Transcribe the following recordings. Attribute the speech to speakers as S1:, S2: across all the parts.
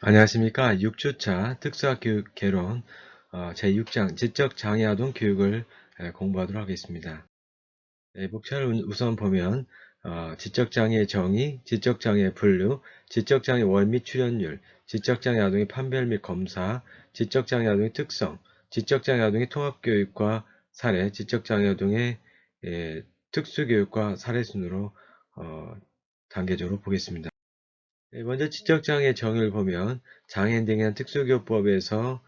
S1: 안녕하십니까. 6주차 특수학교육 개론 제6장 지적장애아동 교육을 공부하도록 하겠습니다. 목차를 우선 보면 지적장애의 정의, 지적장애의 분류, 지적장애 원 및 출현율, 지적장애 아동의 판별 및 검사, 지적장애 아동의 특성, 지적장애 아동의 통합교육과 사례, 지적장애 아동의 특수교육과 사례 순으로 단계적으로 보겠습니다. 먼저 지적장애 정의를 보면 장애인 등에 대한 특수교법에서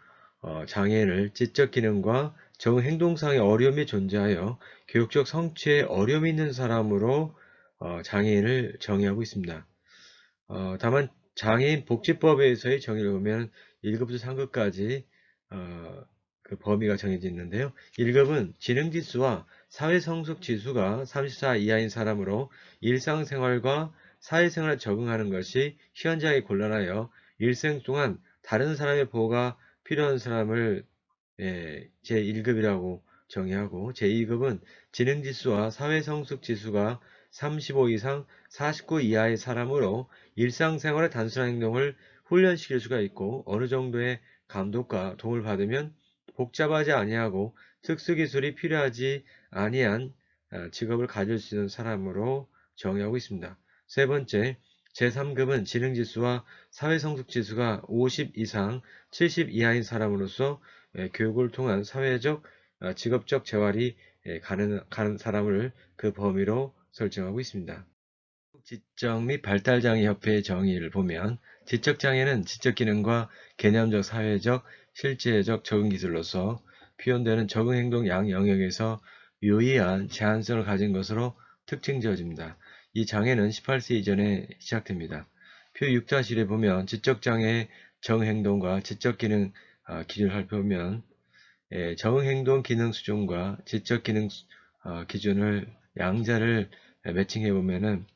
S1: 장애인을 지적기능과 적응행동상의 어려움이 존재하여 교육적 성취에 어려움이 있는 사람으로 장애인을 정의하고 있습니다. 다만 장애인 복지법에서의 정의를 보면 1급부터 3급까지 그 범위가 정해져 있는데요. 1급은 지능지수와 사회성숙지수가 34 이하인 사람으로 일상생활과 사회생활에 적응하는 것이 현저하게 곤란하여 일생 동안 다른 사람의 보호가 필요한 사람을 제1급이라고 정의하고, 제2급은 지능지수와 사회성숙지수가 35 이상 49 이하의 사람으로 일상생활의 단순한 행동을 훈련시킬 수가 있고, 어느 정도의 감독과 도움을 받으면 복잡하지 아니하고 특수기술이 필요하지 아니한 직업을 가질 수 있는 사람으로 정의하고 있습니다. 세 번째, 제3급은 지능지수와 사회성숙지수가 50 이상 70 이하인 사람으로서 교육을 통한 사회적, 직업적 재활이 가능한 사람을 그 범위로 설정하고 있습니다. 지적 및 발달장애 협회의 정의를 보면 지적장애는 지적기능과 개념적, 사회적, 실제적 적응기술로서 표현되는 적응행동 양 영역에서 유의한 제한성을 가진 것으로 특징 지어집니다. 이 장애는 18세 이전에 시작됩니다. 표 6-1에 보면 지적장애의 적응행동과 지적기능 기준을 살펴보면 적응행동 기능 수준과 지적기능 기준을 양자를 매칭해 보면은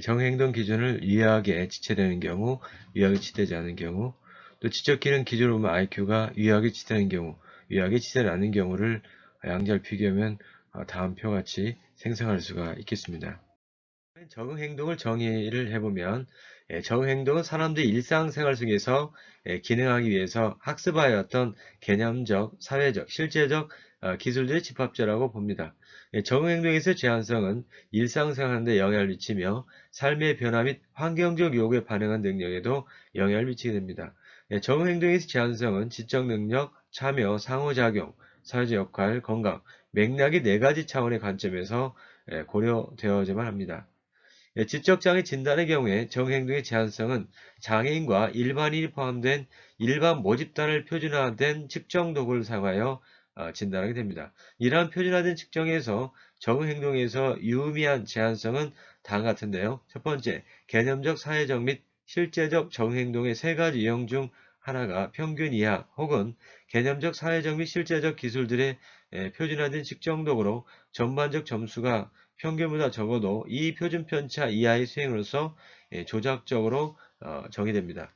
S1: 정행동 기준을 유의하게 지체되는 경우, 유의하게 지체되지 않은 경우, 또 지적기능 기준으로 보면 IQ가 유의하게 지체되는 경우, 유의하게 지체되지 않는 경우를 양자를 비교하면 다음 표같이 생성할 수가 있겠습니다. 적응행동을 정의를 해보면 적응행동은 사람들이 일상생활 속에서 기능하기 위해서 학습하여 왔던 개념적, 사회적, 실제적 기술들의 집합체라고 봅니다. 적응행동에서의 제한성은 일상생활에 영향을 미치며 삶의 변화 및 환경적 요구에 반응한 능력에도 영향을 미치게 됩니다. 적응행동에서의 제한성은 지적능력, 참여, 상호작용, 사회적 역할, 건강, 맥락이 네 가지 차원의 관점에서 고려되어야만 합니다. 지적장애 진단의 경우에 정행동의 제한성은 장애인과 일반인이 포함된 일반 모집단을 표준화된 측정 도구를 사용하여 진단하게 됩니다. 이러한 표준화된 측정에서 적응행동에서 유의미한 제한성은 다음과 같은데요. 첫 번째, 개념적, 사회적 및 실제적 적응행동의 세 가지 유형 중 하나가 평균 이하 혹은 개념적, 사회적 및 실제적 기술들의 표준화된 측정 도구로 전반적 점수가 평균보다 적어도 이 표준 편차 이하의 수행으로서 조작적으로 정의됩니다.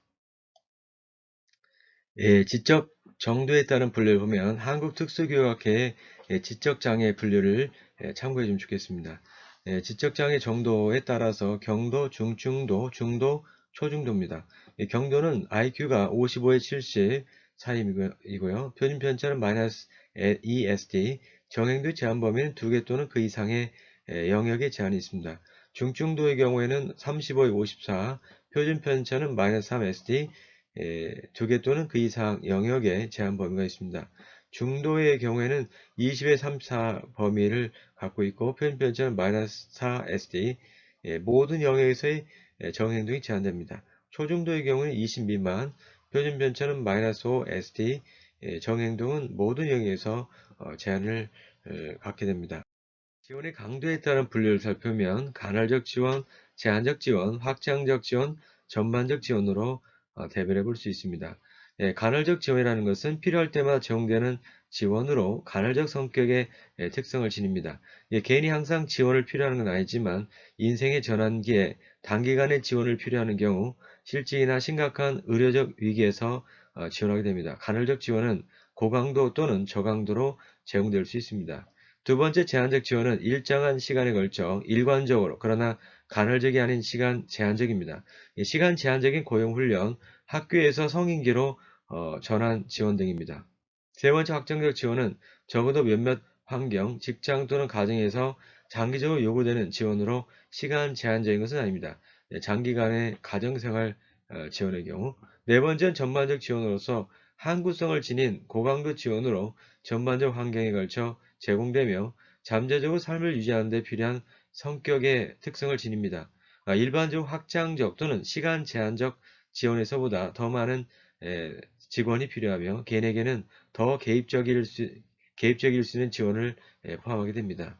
S1: 지적 정도에 따른 분류를 보면 한국특수교육학회의 지적장애 분류를 참고해 주면 좋겠습니다. 지적장애 정도에 따라서 경도, 중증도, 중도, 초중도입니다. 경도는 IQ가 55에 70 사이이고요. 표준 편차는 마이너스 ESD, 정행도 제한 범위는 2개 또는 그 이상의 영역에 제한이 있습니다. 중증도의 경우에는 35에 54, 표준 편차는 마이너스 3SD, 2개 또는 그 이상 영역에 제한 범위가 있습니다. 중도의 경우에는 20에 34 범위를 갖고 있고 표준 편차는 마이너스 4 SD, 모든 영역에서의 정행동이 제한됩니다. 초중도의 경우는 20 미만, 표준 편차는 마이너스 5 SD, 정행동은 모든 영역에서 제한을 갖게 됩니다. 지원의 강도에 따른 분류를 살펴보면 간헐적 지원, 제한적 지원, 확장적 지원, 전반적 지원으로 대별해 볼 수 있습니다. 간헐적 지원이라는 것은 필요할 때마다 제공되는 지원으로 간헐적 성격의 특성을 지닙니다. 개인이 항상 지원을 필요하는 건 아니지만 인생의 전환기에 단기간의 지원을 필요하는 경우 실직이나 심각한 의료적 위기에서 지원하게 됩니다. 간헐적 지원은 고강도 또는 저강도로 제공될 수 있습니다. 두 번째 제한적 지원은 일정한 시간에 걸쳐 일관적으로 그러나 간헐적이 아닌 시간 제한적입니다. 시간 제한적인 고용훈련, 학교에서 성인기로 전환 지원 등입니다. 세 번째 확정적 지원은 적어도 몇몇 환경, 직장 또는 가정에서 장기적으로 요구되는 지원으로 시간 제한적인 것은 아닙니다. 장기간의 가정생활 지원의 경우. 네 번째는 전반적 지원으로서 항구성을 지닌 고강도 지원으로 전반적 환경에 걸쳐 제공되며 잠재적으로 삶을 유지하는 데 필요한 성격의 특성을 지닙니다. 일반적 확장적 또는 시간 제한적 지원에서보다 더 많은 직원이 필요하며 개인에게는 더 개입적일 수 있는 지원을 포함하게 됩니다.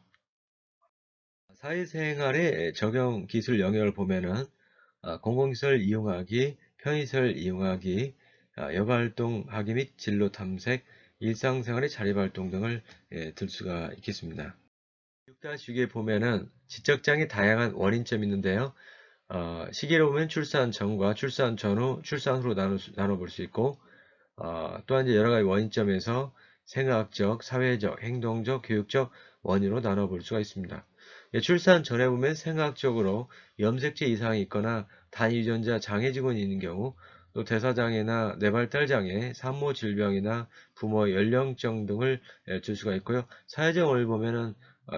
S1: 사회생활의 적용 기술 영역을 보면은 공공시설 이용하기, 편의시설 이용하기, 여가활동하기 및 진로 탐색, 일상생활의 자립활동 등을 들 수가 있겠습니다. 6-6에 보면은 지적장애 다양한 원인점이 있는데요. 시기로 보면 출산 전과 출산 전후, 출산 후로 나눠볼 수 있고, 또한 이제 여러 가지 원인점에서 생학적, 사회적, 행동적, 교육적 원인으로 나눠볼 수가 있습니다. 출산 전에 보면 생학적으로 염색체 이상이 있거나 단유전자 장애 직원이 있는 경우, 또 대사장애나 뇌발달장애, 산모 질병이나 부모의 연령증 등을 줄 수가 있고요. 사회적 원인을 보면은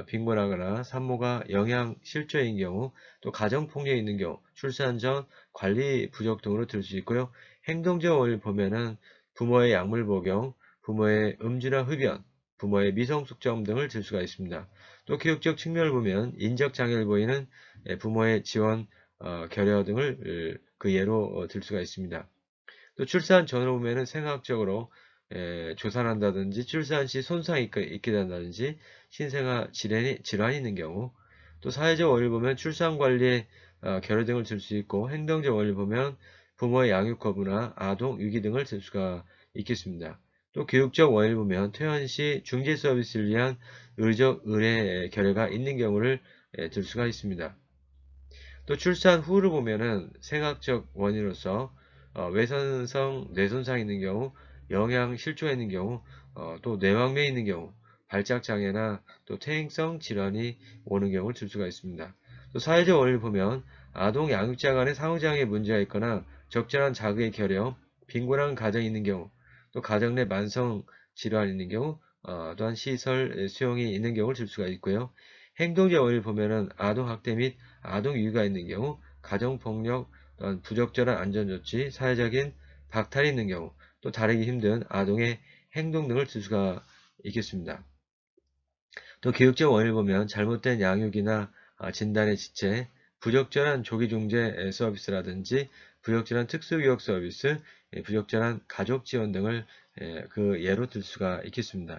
S1: 빈곤하거나 산모가 영양 실조인 경우, 또 가정폭력이 있는 경우, 출산 전 관리 부족 등으로 들 수 있고요. 행동적 원인을 보면은 부모의 약물 복용, 부모의 음주나 흡연, 부모의 미성숙점 등을 들 수가 있습니다. 또 교육적 측면을 보면 인적 장애를 보이는 부모의 지원, 결여 등을 그 예로 들 수가 있습니다. 또 출산 전으로 보면은 생학적으로 조산한다든지 출산 시 손상이 있게 된다든지 신생아 질환이 있는 경우, 또 사회적 원인을 보면 출산 관리에 결여 등을 들 수 있고, 행동적 원인을 보면 부모의 양육 거부나 아동 유기 등을 들 수가 있겠습니다. 또 교육적 원인을 보면 퇴원 시 중재 서비스를 위한 의적 의뢰 결여가 있는 경우를 들 수가 있습니다. 또 출산 후를 보면은 생학적 원인으로서 외선성 뇌손상이 있는 경우, 영양 실조가 있는 경우, 또 뇌왕면이 있는 경우, 발작 장애나 또 퇴행성 질환이 오는 경우를 들 수가 있습니다. 또 사회적 원인을 보면 아동 양육자 간의 상호장애 문제가 있거나 적절한 자극의 결여, 빈곤한 가정이 있는 경우, 또 가정 내 만성 질환이 있는 경우, 또한 시설 수용이 있는 경우를 들 수가 있고요. 행동적 원인을 보면은 아동 학대 및 아동 유기가 있는 경우, 가정폭력, 또한 부적절한 안전조치, 사회적인 박탈이 있는 경우, 또 다루기 힘든 아동의 행동 등을 들 수가 있겠습니다. 또 교육적 원인을 보면 잘못된 양육이나 진단의 지체, 부적절한 조기중재 서비스라든지 부적절한 특수교육 서비스, 부적절한 가족 지원 등을 그 예로 들 수가 있겠습니다.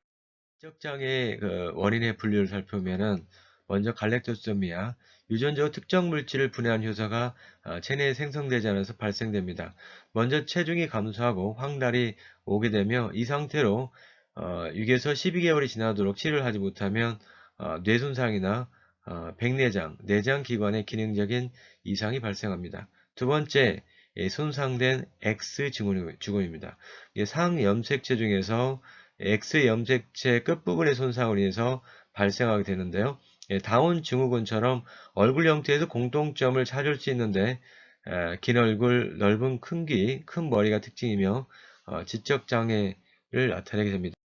S1: 지적장애 그 원인의 분류를 살펴보면은 먼저 갈랙토소미아, 유전적으로 특정 물질을 분해한 효소가 체내에 생성되지 않아서 발생됩니다. 먼저 체중이 감소하고 황달이 오게 되며 이 상태로 6에서 12개월이 지나도록 치료를 하지 못하면 뇌손상이나 백내장, 내장기관의 기능적인 이상이 발생합니다. 두 번째, 손상된 X 증후군입니다. 상염색체 중에서 X 염색체 끝부분의 손상으로 인해서 발생하게 되는데요. 다운 증후군처럼 얼굴 형태에서 공통점을 찾을 수 있는데 긴 얼굴, 넓은 큰 귀, 큰 머리가 특징이며 지적 장애를 나타내게 됩니다.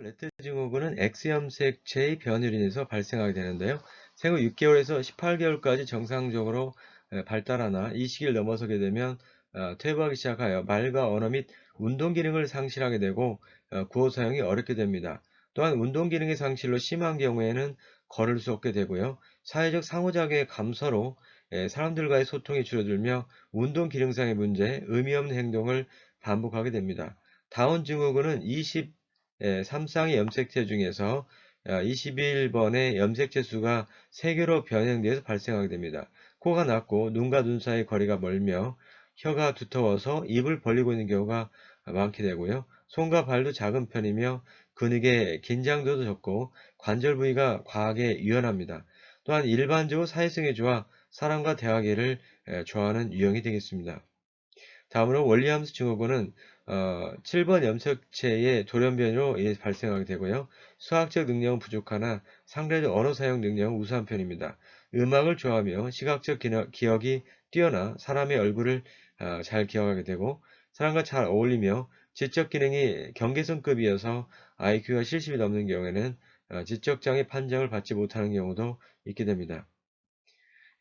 S1: 레트 증후군은 X 염색체의 변이로 인해서 발생하게 되는데요. 생후 6개월에서 18개월까지 정상적으로 발달하나 이 시기를 넘어서게 되면 퇴보하기 시작하여 말과 언어 및 운동 기능을 상실하게 되고 구호 사용이 어렵게 됩니다. 또한 운동 기능의 상실로 심한 경우에는 걸을 수 없게 되고요. 사회적 상호작용의 감소로 사람들과의 소통이 줄어들며 운동 기능상의 문제, 의미 없는 행동을 반복하게 됩니다. 다운 증후군은 3쌍의 염색체 중에서 21번의 염색체 수가 3개로 변형되어서 발생하게 됩니다. 코가 낮고 눈과 눈 사이 거리가 멀며 혀가 두터워서 입을 벌리고 있는 경우가 많게 되고요. 손과 발도 작은 편이며 근육의 긴장도도 적고 관절 부위가 과하게 유연합니다. 또한 일반적으로 사회성에 좋아 사람과 대화하기를 좋아하는 유형이 되겠습니다. 다음으로 월리암스 증후군은 7번 염색체의 돌연변이로 발생하게 되고요. 수학적 능력은 부족하나 상대적 언어 사용 능력은 우수한 편입니다. 음악을 좋아하며 시각적 기억이 뛰어나 사람의 얼굴을 잘 기억하게 되고 사람과 잘 어울리며 지적 기능이 경계선급이어서 IQ가 70이 넘는 경우에는 지적장애 판정을 받지 못하는 경우도 있게 됩니다.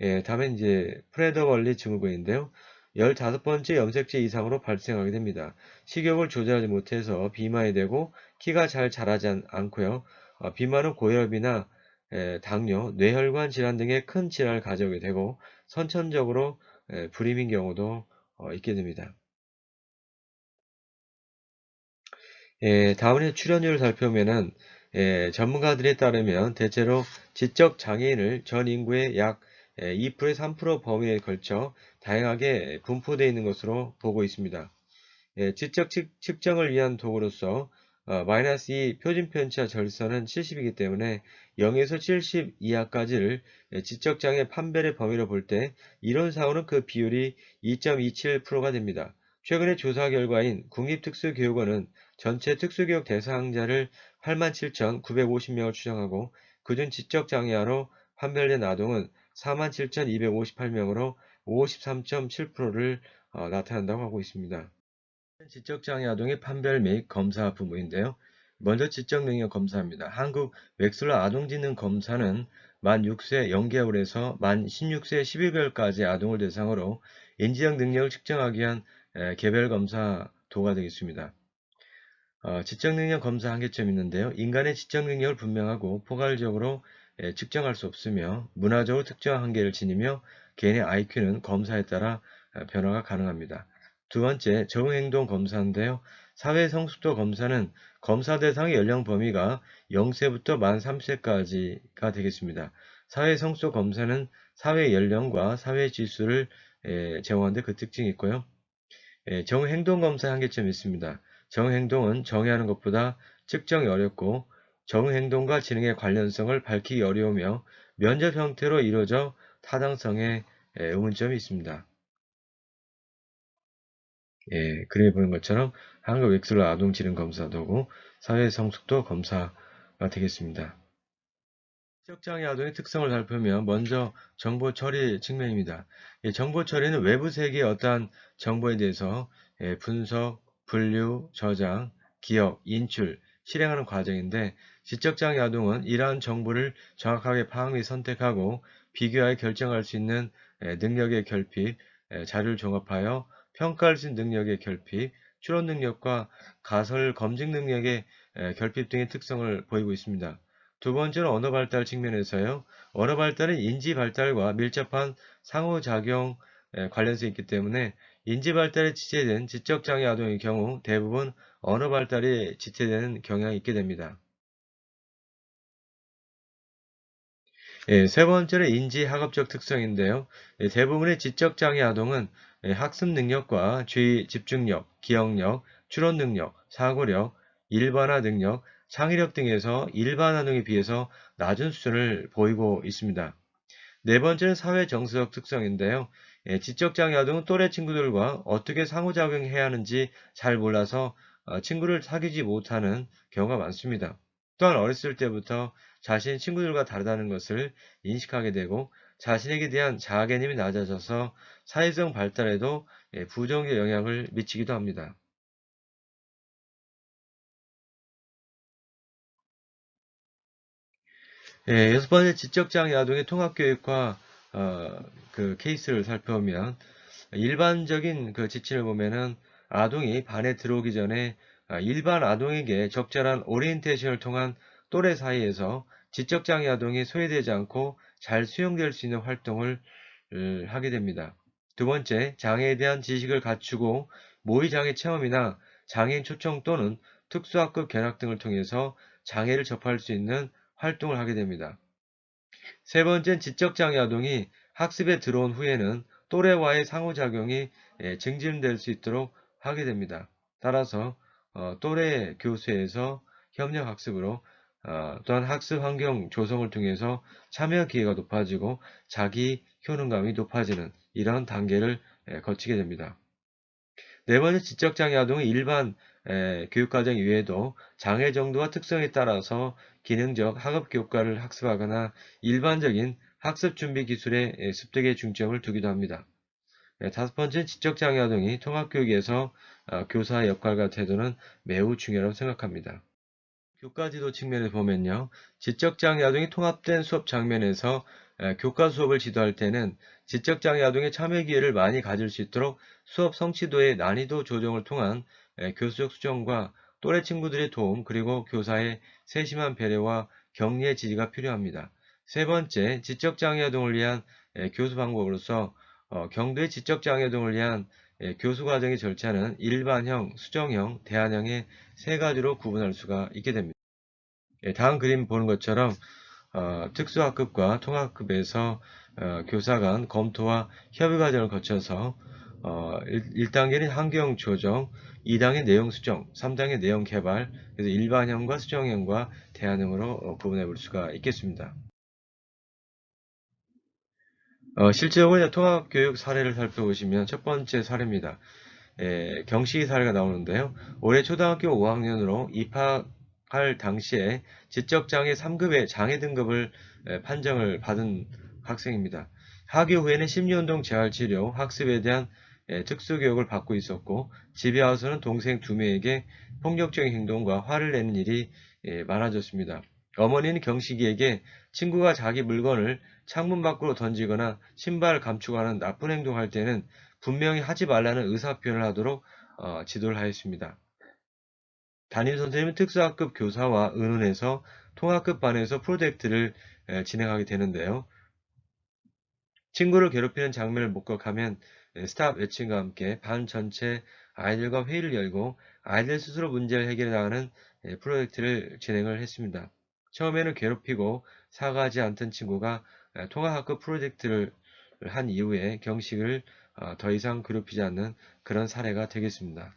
S1: 예, 다음엔 이제 프레더벌리 증후군인데요. 15번째 염색체 이상으로 발생하게 됩니다. 식욕을 조절하지 못해서 비만이 되고 키가 잘 자라지 않고요. 비만은 고혈압이나 당뇨, 뇌혈관 질환 등의 큰 질환을 가져오게 되고 선천적으로 불임인 경우도 있게 됩니다. 예, 다음에 출연율을 살펴보면은 전문가들에 따르면 대체로 지적 장애인을 전 인구의 약 2%에 3% 범위에 걸쳐 다양하게 분포되어 있는 것으로 보고 있습니다. 예, 지적 측정을 위한 도구로서 마이너스 2 표준 편차 절선은 70이기 때문에 0에서 70 이하까지를 지적 장애 판별의 범위로 볼 때 이론상으로는 그 비율이 2.27%가 됩니다. 최근의 조사 결과인 국립특수교육원은 전체 특수교육 대상자를 87,950명을 추정하고 그중 지적장애아로 판별된 아동은 47,258명으로 53.7%를 나타난다고 하고 있습니다. 지적장애 아동의 판별 및 검사 부분인데요. 먼저 지적능력 검사입니다. 한국 웩슬러 아동지능 검사는 만 6세 0개월에서 만 16세 12개월까지 아동을 대상으로 인지적 능력을 측정하기 위한 개별 검사 도구가 되겠습니다. 지적 능력 검사 한계점이 있는데요. 인간의 지적 능력을 분명하고 포괄적으로 측정할 수 없으며 문화적으로 특정한 한계를 지니며 개인의 IQ는 검사에 따라 변화가 가능합니다. 두 번째, 적응행동 검사인데요. 사회성숙도 검사는 검사 대상의 연령 범위가 0세부터 만 3세까지가 되겠습니다. 사회성숙도 검사는 사회 연령과 사회 지수를 제공하는데 그 특징이 있고요. 정행동 검사의 한계점이 있습니다. 정행동은 정의하는 것보다 측정이 어렵고 정행동과 지능의 관련성을 밝히기 어려우며 면접 형태로 이루어져 타당성에 의문점이 있습니다. 예, 그림에 보는 것처럼 한국 웩슬러 아동지능검사도고 사회성숙도 검사가 되겠습니다. 지적장애 아동의 특성을 살펴보면 먼저 정보 처리 측면입니다. 정보 처리는 외부 세계의 어떠한 정보에 대해서 분석, 분류, 저장, 기억, 인출, 실행하는 과정인데 지적장애 아동은 이러한 정보를 정확하게 파악 및 선택하고 비교하여 결정할 수 있는 능력의 결핍, 자료를 종합하여 평가할 수 있는 능력의 결핍, 추론 능력과 가설 검증 능력의 결핍 등의 특성을 보이고 있습니다. 두 번째로 언어 발달 측면에서요. 언어 발달은 인지 발달과 밀접한 상호작용 관련성이 있기 때문에 인지 발달에 지체된 지적장애 아동의 경우 대부분 언어 발달이 지체되는 경향이 있게 됩니다. 예, 세 번째로 인지 학업적 특성인데요. 대부분의 지적장애 아동은 학습 능력과 주의 집중력, 기억력, 추론 능력, 사고력, 일반화 능력, 창의력 등에서 일반 아동에 비해서 낮은 수준을 보이고 있습니다. 네 번째는 사회 정서적 특성인데요. 지적장애 아동은 또래 친구들과 어떻게 상호작용해야 하는지 잘 몰라서 친구를 사귀지 못하는 경우가 많습니다. 또한 어렸을 때부터 자신 친구들과 다르다는 것을 인식하게 되고 자신에게 대한 자아 개념이 낮아져서 사회성 발달에도 부정적 영향을 미치기도 합니다. 여섯 번째 지적장애 아동의 통합교육화 그 케이스를 살펴보면 일반적인 그 지침을 보면은 아동이 반에 들어오기 전에 일반 아동에게 적절한 오리엔테이션을 통한 또래 사이에서 지적장애 아동이 소외되지 않고 잘 수용될 수 있는 활동을 하게 됩니다. 두 번째, 장애에 대한 지식을 갖추고 모의장애 체험이나 장애인 초청 또는 특수학급 견학 등을 통해서 장애를 접할 수 있는 활동을 하게 됩니다. 세 번째는 지적장애 아동이 학습에 들어온 후에는 또래와의 상호작용이 증진될 수 있도록 하게 됩니다. 따라서 또래 교수에서 협력학습으로 또한 학습 환경 조성을 통해서 참여 기회가 높아지고 자기 효능감이 높아지는 이런 단계를 거치게 됩니다. 네 번째 지적장애 아동은 일반 교육과정 이외에도 장애 정도와 특성에 따라서 기능적 학업 교과를 학습하거나 일반적인 학습 준비 기술의 습득에 중점을 두기도 합니다. 다섯 번째는 지적장애 아동이 통합교육에서 교사의 역할과 태도는 매우 중요하다고 생각합니다. 교과 지도 측면에서 보면요. 지적장애 아동이 통합된 수업 장면에서 교과 수업을 지도할 때는 지적장애 아동의 참여 기회를 많이 가질 수 있도록 수업 성취도의 난이도 조정을 통한 교수적 수정과 또래 친구들의 도움 그리고 교사의 세심한 배려와 격려의 지지가 필요합니다. 세 번째, 지적장애 아동을 위한 교수 방법으로서 경도의 지적장애 아동을 위한 교수 과정의 절차는 일반형, 수정형, 대안형의 세 가지로 구분할 수가 있게 됩니다. 다음 그림 보는 것처럼 특수학급과 통합급에서 교사 간 검토와 협의 과정을 거쳐서 1단계는 환경 조정, 2단계 내용 수정, 3단계 내용 개발, 그래서 일반형과 수정형과 대안형으로 구분해 볼 수가 있겠습니다. 실제적으로 통합교육 사례를 살펴보시면 첫 번째 사례입니다. 경시 사례가 나오는데요. 올해 초등학교 5학년으로 입학할 당시에 지적장애 3급의 장애 등급을 판정을 받은 학생입니다. 하교 후에는 심리운동 재활치료, 학습에 대한 특수교육을 받고 있었고 집에 와서는 동생 2명에게 폭력적인 행동과 화를 내는 일이 많아졌습니다. 어머니는 경식이에게 친구가 자기 물건을 창문 밖으로 던지거나 신발을 감추거나 나쁜 행동할 때는 분명히 하지 말라는 의사표현을 하도록 지도를 하였습니다. 담임 선생님은 특수학급 교사와 의논해서 통합급 반에서 프로젝트를 진행하게 되는데요. 친구를 괴롭히는 장면을 목격하면 스탑 외침과 함께 반 전체 아이들과 회의를 열고 아이들 스스로 문제를 해결해 나가는 프로젝트를 진행을 했습니다. 처음에는 괴롭히고 사과하지 않던 친구가 통합학급 프로젝트를 한 이후에 경식을 더 이상 괴롭히지 않는 그런 사례가 되겠습니다.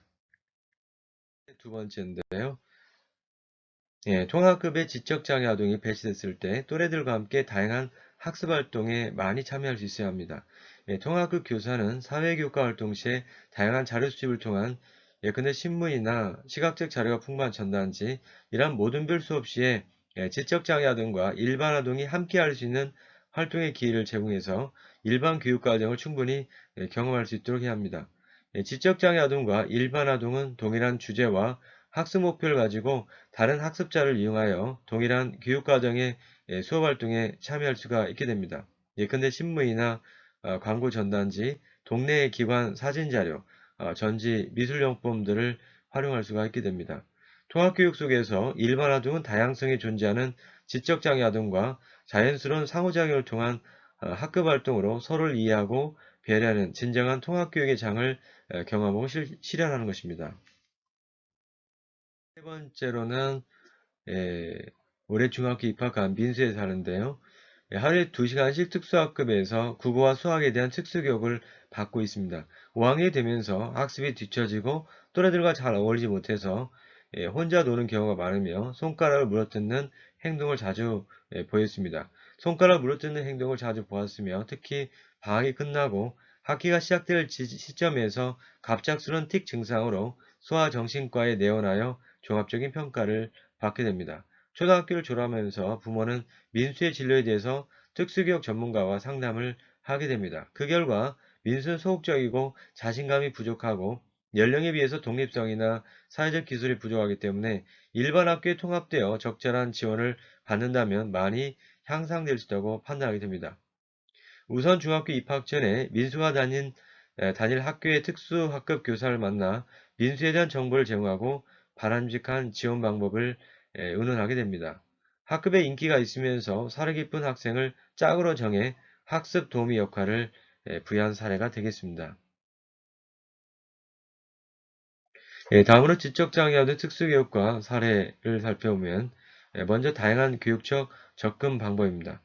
S1: 두 번째인데요. 통합급의 지적장애 아동이 배치됐을 때 또래들과 함께 다양한 학습 활동에 많이 참여할 수 있어야 합니다. 통합급 교사는 사회교과 활동 시에 다양한 자료 수집을 통한 예컨대 신문이나 시각적 자료가 풍부한 전단지, 이런 모든 별 수업 시에 지적장애 아동과 일반 아동이 함께 할 수 있는 활동의 기회를 제공해서 일반 교육 과정을 충분히 경험할 수 있도록 해야 합니다. 지적장애 아동과 일반 아동은 동일한 주제와 학습 목표를 가지고 다른 학습자를 이용하여 동일한 교육과정의 수업 활동에 참여할 수가 있게 됩니다. 예컨대 신문이나 광고 전단지, 동네 기관 사진자료, 전지 미술용품 들을 활용할 수가 있게 됩니다. 통합교육 속에서 일반 아동은 다양성이 존재하는 지적장애 아동과 자연스러운 상호작용을 통한 학급 활동으로 서로를 이해하고 배려하는 진정한 통합교육의 장을 경험하고 실현하는 것입니다. 세 번째로는 예, 올해 중학교 입학한 민수에 사는데요. 하루에 2시간씩 특수학급에서 국어와 수학에 대한 특수교육을 받고 있습니다. 5학년이 되면서 학습이 뒤처지고 또래들과 잘 어울리지 못해서 혼자 노는 경우가 많으며 손가락을 물어뜯는 행동을 자주 보였습니다. 손가락을 물어뜯는 행동을 자주 보았으며 특히 방학이 끝나고 학기가 시작될 시점에서 갑작스런 틱 증상으로 소아정신과에 내원하여 종합적인 평가를 받게 됩니다. 초등학교를 졸업하면서 부모는 민수의 진로에 대해서 특수교육 전문가와 상담을 하게 됩니다. 그 결과 민수는 소극적이고 자신감이 부족하고 연령에 비해서 독립성이나 사회적 기술이 부족하기 때문에 일반 학교에 통합되어 적절한 지원을 받는다면 많이 향상될 수 있다고 판단하게 됩니다. 우선 중학교 입학 전에 민수가 다닐 학교의 특수학급 교사를 만나 민수에 대한 정보를 제공하고 바람직한 지원 방법을 의논하게 됩니다. 학급에 인기가 있으면서 사려 깊은 학생을 짝으로 정해 학습 도우미 역할을 부여한 사례가 되겠습니다. 다음으로 지적장애아들 특수교육과 사례를 살펴보면 먼저 다양한 교육적 접근 방법입니다.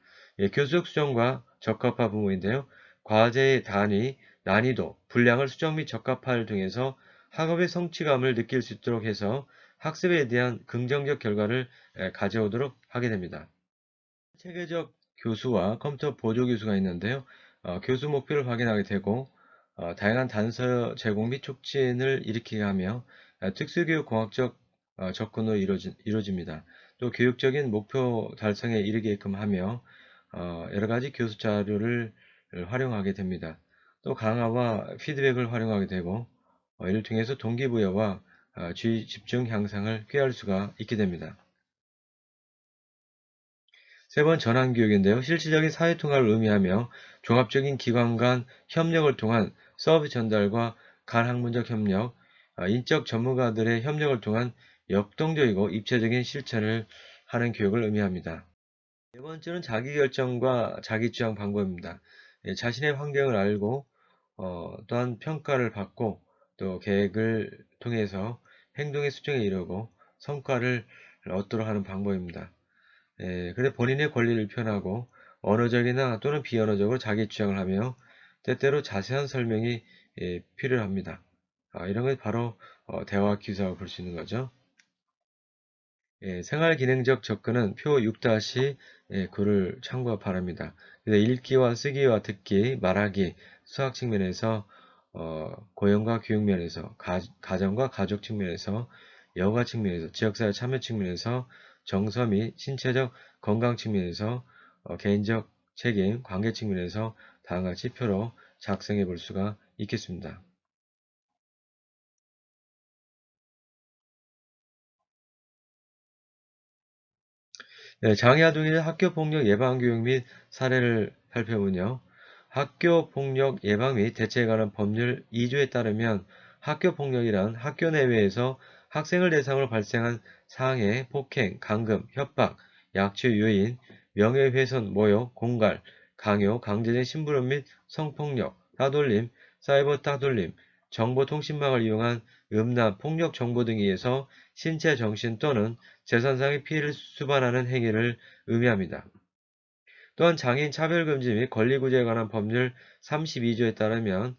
S1: 교수적 수정과 적합화 부분인데요. 과제의 단위, 난이도, 분량을 수정 및 적합화를 통해서 학업의 성취감을 느낄 수 있도록 해서 학습에 대한 긍정적 결과를 가져오도록 하게 됩니다. 체계적 교수와 컴퓨터 보조 교수가 있는데요. 교수 목표를 확인하게 되고 다양한 단서 제공 및 촉진을 일으키게 하며 특수교육 공학적 접근으로 이루어집니다. 또 교육적인 목표 달성에 이르게끔 하며 여러 가지 교수 자료를 활용하게 됩니다. 또 강화와 피드백을 활용하게 되고 이를 통해서 동기부여와 주의 집중 향상을 꾀할 수가 있게 됩니다. 세 번 전환교육인데요. 실질적인 사회통합을 의미하며 종합적인 기관 간 협력을 통한 서비스 전달과 간학문적 협력, 인적 전문가들의 협력을 통한 역동적이고 입체적인 실천을 하는 교육을 의미합니다. 네 번째는 자기결정과 자기주장 방법입니다. 자신의 환경을 알고 또한 평가를 받고 또 계획을 통해서 행동의 수정에 이르고 성과를 얻도록 하는 방법입니다. 근데 본인의 권리를 표현하고 언어적이나 또는 비언어적으로 자기 주장을 하며 때때로 자세한 설명이 필요합니다. 이런 걸 바로 대화 기술이라고 볼 수 있는 거죠. 생활 기능적 접근은 표 6-9를 참고 바랍니다. 읽기와 쓰기와 듣기, 말하기, 수학 측면에서 고용과 교육 면에서, 가정과 가족 측면에서, 여가 측면에서, 지역사회 참여 측면에서, 정서 및 신체적 건강 측면에서, 개인적 책임, 관계 측면에서 다음과 같이 표로 작성해 볼 수가 있겠습니다. 네, 장애아동의 학교폭력 예방교육 및 사례를 살펴보면요. 학교폭력 예방 및 대책에 관한 법률 2조에 따르면 학교폭력이란 학교 내외에서 학생을 대상으로 발생한 상해, 폭행, 감금, 협박, 약취 유인, 명예훼손, 모욕, 공갈, 강요, 강제적인 심부름 및 성폭력, 따돌림, 사이버 따돌림, 정보통신망을 이용한 음란, 폭력 정보 등에 의해서 신체, 정신 또는 재산상의 피해를 수반하는 행위를 의미합니다. 또한 장애인 차별금지 및 권리구제에 관한 법률 32조에 따르면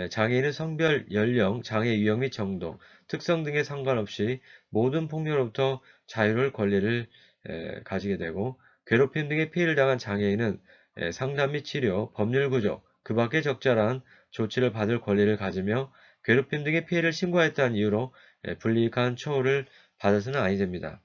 S1: 장애인은 성별, 연령, 장애 유형 및 정도, 특성 등에 상관없이 모든 폭력으로부터 자유로울 권리를 가지게 되고 괴롭힘 등의 피해를 당한 장애인은 상담 및 치료, 법률 구조, 그 밖에 적절한 조치를 받을 권리를 가지며 괴롭힘 등의 피해를 신고했다는 이유로 불이익한 처우를 받아서는 아니 됩니다.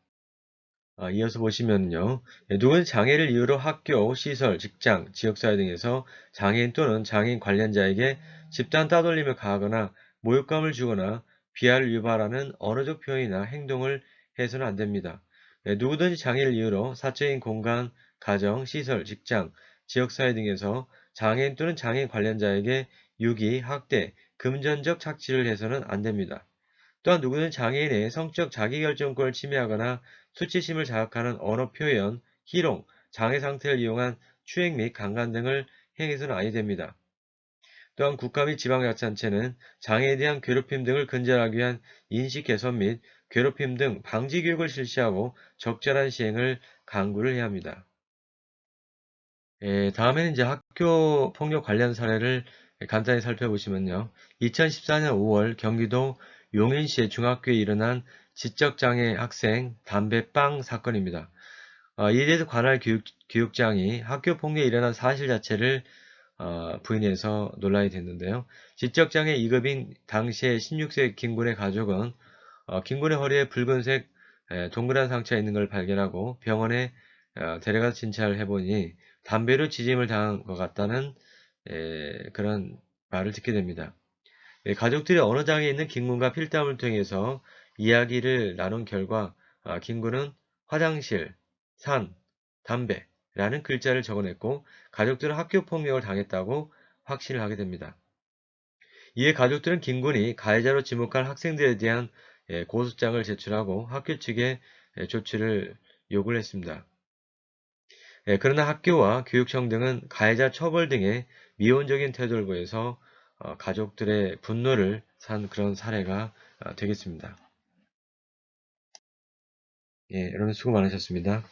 S1: 이어서 보시면요. 누군 장애를 이유로 학교, 시설, 직장, 지역사회 등에서 장애인 또는 장애인 관련자에게 집단 따돌림을 가하거나 모욕감을 주거나 비하를 유발하는 언어적 표현이나 행동을 해서는 안 됩니다. 누구든지 장애를 이유로 사적인 공간, 가정, 시설, 직장, 지역사회 등에서 장애인 또는 장애인 관련자에게 유기, 학대, 금전적 착취를 해서는 안 됩니다. 또한 누구든 장애인의 성적 자기결정권을 침해하거나 수치심을 자극하는 언어 표현, 희롱, 장애 상태를 이용한 추행 및 강간 등을 행해서는 아니 됩니다. 또한 국가 및 지방자치단체는 장애에 대한 괴롭힘 등을 근절하기 위한 인식 개선 및 괴롭힘 등 방지 교육을 실시하고 적절한 시행을 강구를 해야 합니다. 다음에는 이제 학교 폭력 관련 사례를 간단히 살펴보시면요. 2014년 5월 경기도 용인시의 중학교에 일어난 지적장애 학생 담배빵 사건입니다. 이에 대해서 관할 교육장이 학교 폭력이 일어난 사실 자체를 부인해서 논란이 됐는데요. 지적장애 2급인 당시의 16세 김군의 가족은 김군의 허리에 붉은색 동그란 상처가 있는 걸 발견하고 병원에 데려가서 진찰을 해보니 담배로 지짐을 당한 것 같다는 그런 말을 듣게 됩니다. 가족들이 어느 장에 있는 김군과 필담을 통해서 이야기를 나눈 결과 김군은 화장실, 산, 담배라는 글자를 적어냈고 가족들은 학교 폭력을 당했다고 확신을 하게 됩니다. 이에 가족들은 김군이 가해자로 지목한 학생들에 대한 고소장을 제출하고 학교 측에 조치를 요구를 했습니다. 그러나 학교와 교육청 등은 가해자 처벌 등의 미온적인 태도를 보여서 가족들의 분노를 산 그런 사례가 되겠습니다. 여러분 수고 많으셨습니다.